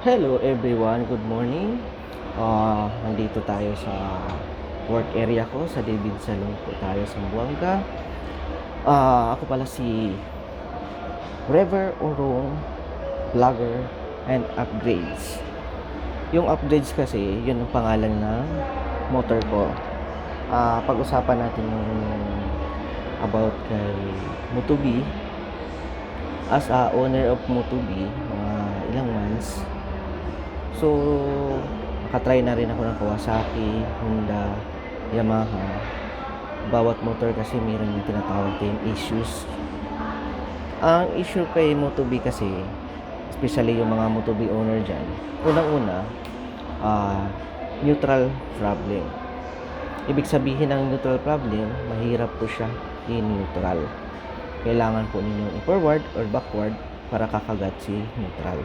Hello everyone, good morning. Nandito tayo sa work area ko sa David Salon po tayo sa Buanga. Ako pala si Rever Orong, Vlogger and Upgrades. Yung upgrades kasi, yun ang pangalan ng motor ko. Pag-usapan natin yung about kay Moto-B. As a owner of Moto-B, mga ilang months. So, nakatry na rin ako ng Kawasaki, Honda, Yamaha. Bawat motor kasi mayroon yung tinatawag tayong issues. Ang issue kay Moto-B kasi, especially yung mga Moto-B owner dyan, unang-una, neutral problem. Ibig sabihin ng neutral problem, mahirap po siya i-neutral. Kailangan po ninyong i-forward or backward para kakagat si neutral.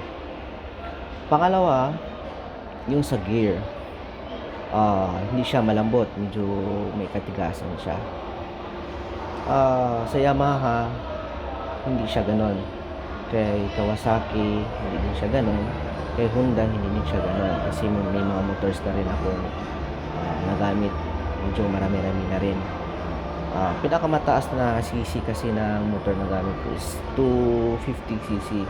Pangalawa, yung sa gear, hindi siya malambot, medyo may katigasan siya. Sa Yamaha, hindi siya ganon. Kay Kawasaki, hindi din siya ganon. Kay Honda, hindi din siya ganon. Kasi may mga motors na rin ako nagamit, medyo marami-rami na rin. Pinakamataas na cc kasi ng motor na gamit ko is 250cc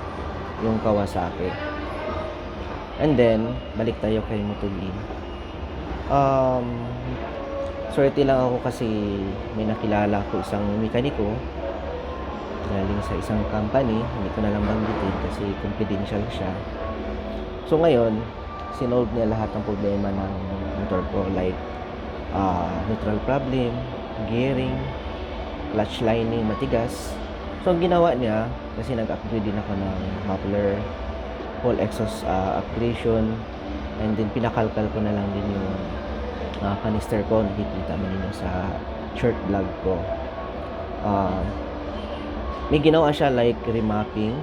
yung Kawasaki. And then, balik tayo kay Moto-B. Swerte lang ako kasi may nakilala ko isang mekaniko galing sa isang company. Hindi ko na lang banggitin kasi confidential siya. So ngayon, sinolve niya lahat ng problema ng motor ko, like neutral problem, gearing, clutch lining matigas. So ang ginawa niya, kasi nag-upgrade din ako ng muffler, whole exhaust upgradation, and then pinakalkal ko na lang din yung canister ko. Nakikita mo ninyo sa short vlog ko. May ginawa siya like remapping,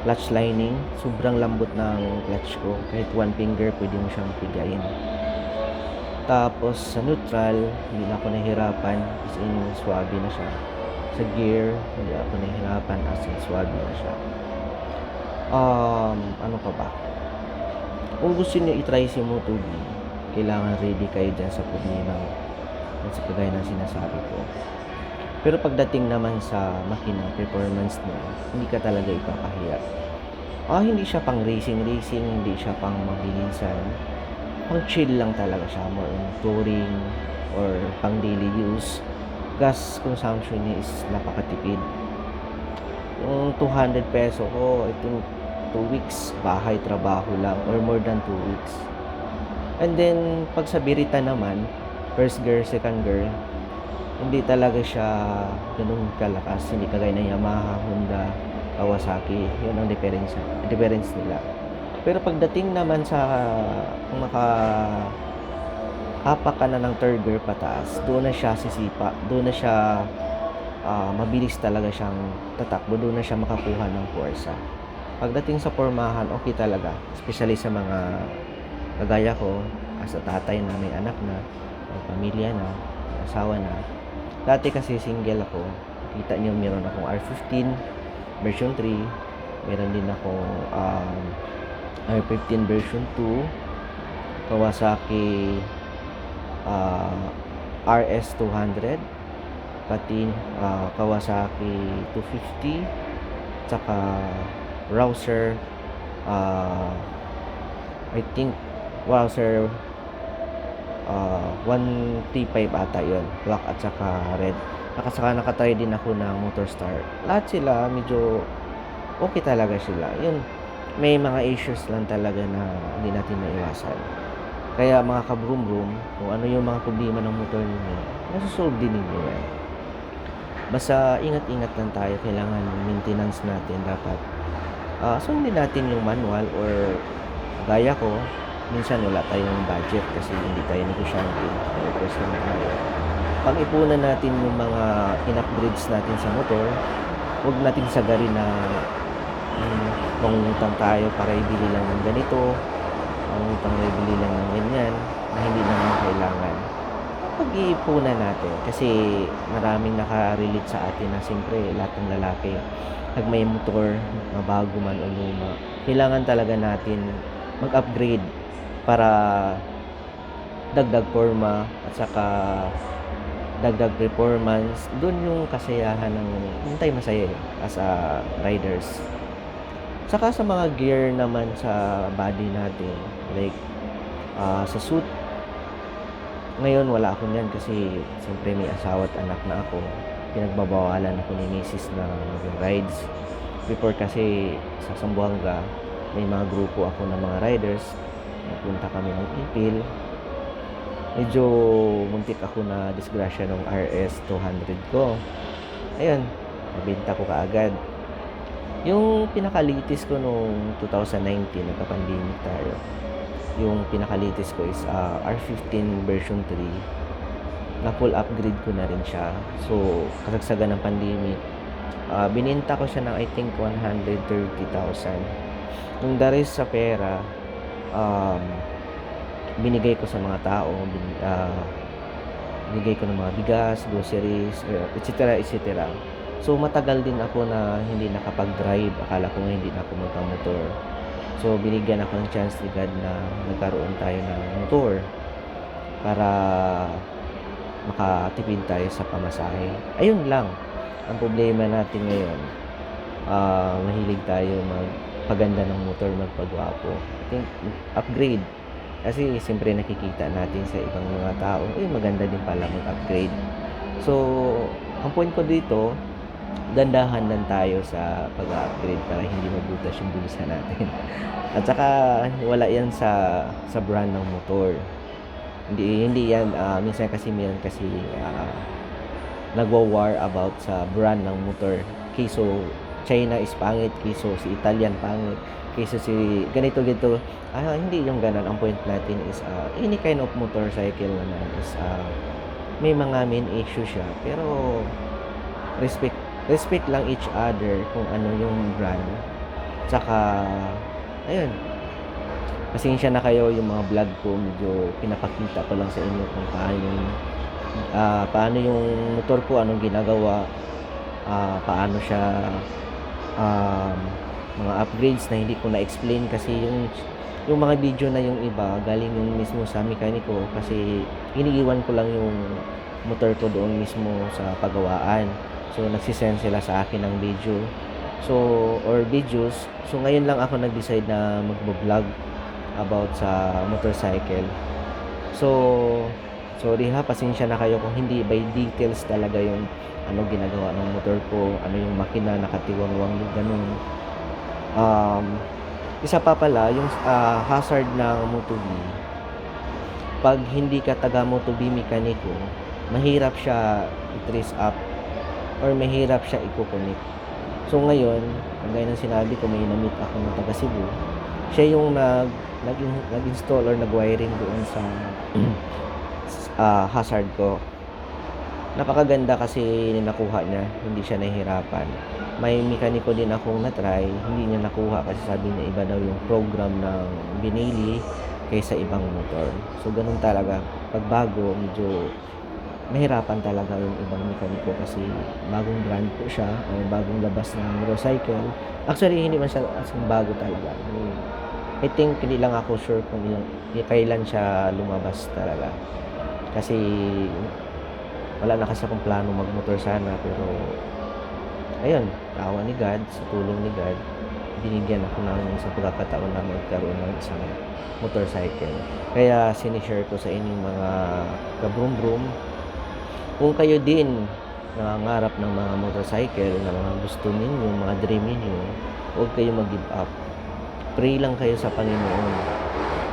clutch lining. Sobrang lambot ng clutch ko, kahit one finger pwede mo siyang pigayin. Tapos sa neutral, hindi na ako nahihirapan, as in swabe na siya. Sa gear, hindi ako nahihirapan, as in swabe na siya. Ano pa ba? Kung gusto niyo i-try si Moto-B, kailangan ready kayo dyan sa problema sa kagaya ng sinasabi ko. Pero pagdating naman sa makina performance niya, hindi ka talaga ipakahiya. Hindi siya pang racing, hindi siya pang mabilisan. Pang chill lang talaga siya, more on touring or pang daily use. Gas consumption niya is napakatipid. Yung 200 peso ko, I think 2 weeks, bahay, trabaho lang, or more than 2 weeks. And then, pag sa birita naman, first gear, second gear, hindi talaga siya ganun kalakas. Hindi kagaya ng Yamaha, Honda, Kawasaki. Yun ang difference nila. Pero pagdating naman sa maka-apak ka na ng third gear pataas, doon na siya sisipa, doon na siya mabilis talaga siyang tatakbo, doon na siya makakuha ng puwersa. Pagdating sa pormahan, okay talaga, especially sa mga kagaya ko, as a tatay na may anak na, may pamilya na, may asawa na. Dati kasi single ako, kita niyo meron akong R15 version 3, meron din akong R15 version 2, Kawasaki RS200, pati Kawasaki 250, tsaka Rouser, I think Rouser 135 ata yun, black at saka red. Nakatry din ako ng Motorstar. Lahat sila medyo okay talaga sila. Yun, may mga issues lang talaga na hindi natin maiwasan. Kaya mga kabroom-broom, kung ano yung mga problema ng motor ninyo, nasusolve din ninyo yan. Basta ingat-ingat lang tayo. Kailangan maintenance natin dapat. Sundin natin yung manual, or gaya ko, minsan wala tayong budget kasi hindi tayo negosyante. Pag-ipunan natin yung mga in-upgrades natin sa motor. Huwag natin sagarin na mangungutang tayo para ibili lang ng ganito, mangungutang na ibili lang ng ganyan na hindi naman kailangan. pag-iipunan natin kasi maraming naka-relate sa atin na siyempre lahat ng lalaki 'pag may motor, mabago man o luma, kailangan talaga natin mag-upgrade para dagdag porma at saka dagdag performance. Dun yung kasayahan ng dun tayo masaya, as a riders. Saka sa mga gear naman sa body natin, like, sa suit, ngayon wala ako niyan kasi siyempre may asawa at anak na ako. Pinagbabawalan ako ni misis na mag-rides. Before kasi sa Zamboanga, may mga grupo ako ng mga riders. Nagpunta kami ng Ipil. Medyo muntik ako na disgrasya ng RS 200 ko. Ayun, nabenta ko kaagad. Yung pinakalitis ko nung 2019, nagka-pandemic tayo. Yung pinakalitis ko is R15 version 3. Na full upgrade ko na rin siya. So, kasagsagan ng pandemic, bininta ko siya ng I think 130,000. Nung the rest sa pera, binigay ko sa mga tao, binigay ko ng mga bigas, groceries, etc. etc. So matagal din ako na hindi nakapag-drive. Akala ko nga hindi na ako magka-motor. So binigyan ako ng chance ni God na nagkaroon tayo ng motor para makatipid tayo sa pamasahe. Ayun lang. Ang problema natin ngayon, mahilig tayo magpaganda ng motor, magpagwapo. I think upgrade. Kasi siyempre nakikita natin sa ibang mga tao, maganda din pala mag-upgrade. So, ang point ko dito, dandahan lang tayo sa pag-upgrade para hindi mabutas yung bulsa natin. At saka wala yan sa brand ng motor. Hindi yan, minsan kasi meron kasi nagwa-war about sa brand ng motor. Kayso China is pangit, kayso si Italian pangit, kaysa si ganito. Hindi yung ganun. Ang point natin is any kind of motorcycle naman is may mga main issue siya, pero respect lang each other kung ano yung brand. Tsaka ayun, pasensya na kayo, yung mga vlog ko medyo pinapakita ko lang sa inyo kung paano yung motor ko, anong ginagawa, paano siya, mga upgrades na hindi ko na-explain kasi yung mga video na yung iba galing yung mismo sa mekaniko kasi iniiwan ko lang yung motor ko doon mismo sa pagawaan. So nagsisend sila sa akin ng video or videos. So ngayon lang ako nag-decide na mag-vlog about sa motorcycle. So sorry ha, pasensya na kayo kung hindi by details talaga yung ano ginagawa ng motor ko, ano yung makina, nakatiwangwang yung ganun. Isa pa pala, yung hazard ng Moto-B. Pag hindi ka taga Moto-B mekaniko, mahirap siya i-trace up or mahirap siya i-connect. So ngayon, kagaya ng sinabi ko, may na-meet ako ng taga Cebu. Siya yung nag-install or nag-wiring doon sa hazard ko. Napakaganda kasi nakuha niya, hindi siya nahihirapan. May mekaniko din akong na-try, hindi niya nakuha kasi sabi niya iba daw yung program ng binili kaysa ibang motor. So ganun talaga, pag bago, medyo mahirapan talaga yung ibang mekaniko kasi bagong brand po siya o bagong labas ng motorcycle. Actually, hindi man siya bago talaga. I think hindi lang ako sure kung kailan siya lumabas talaga. Kasi wala na kasi akong plano magmotor sana, pero ayun, awa ni God, sa tulong ni God, binigyan ako ng isang pagkakataon na magkaroon ng isang motorcycle. Kaya sinishare ko sa inyong mga kabrum-brum. Kung kayo din nangangarap ng mga motorcycle na mga gusto ninyo, mga dream ninyo, huwag kayo mag-give up. Pray lang kayo sa Panginoon.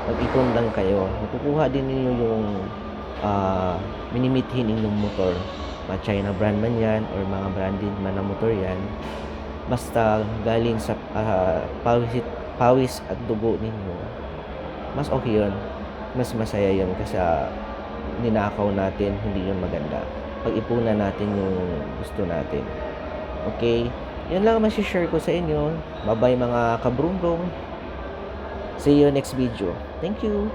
Mag-ipon lang kayo. Makukuha din ninyo yung minimithin inyong motor. Mga China brand man yan or mga branded man na motor yan. Basta galing sa pawis at dugo ninyo, mas okay yun. Mas masaya yun kasi ninakaw natin, hindi yun maganda. Pag-ipunan natin yung gusto natin. Okay? Yan lang masishare ko sa inyo. Bye-bye mga kabrum-brum. See you next video. Thank you.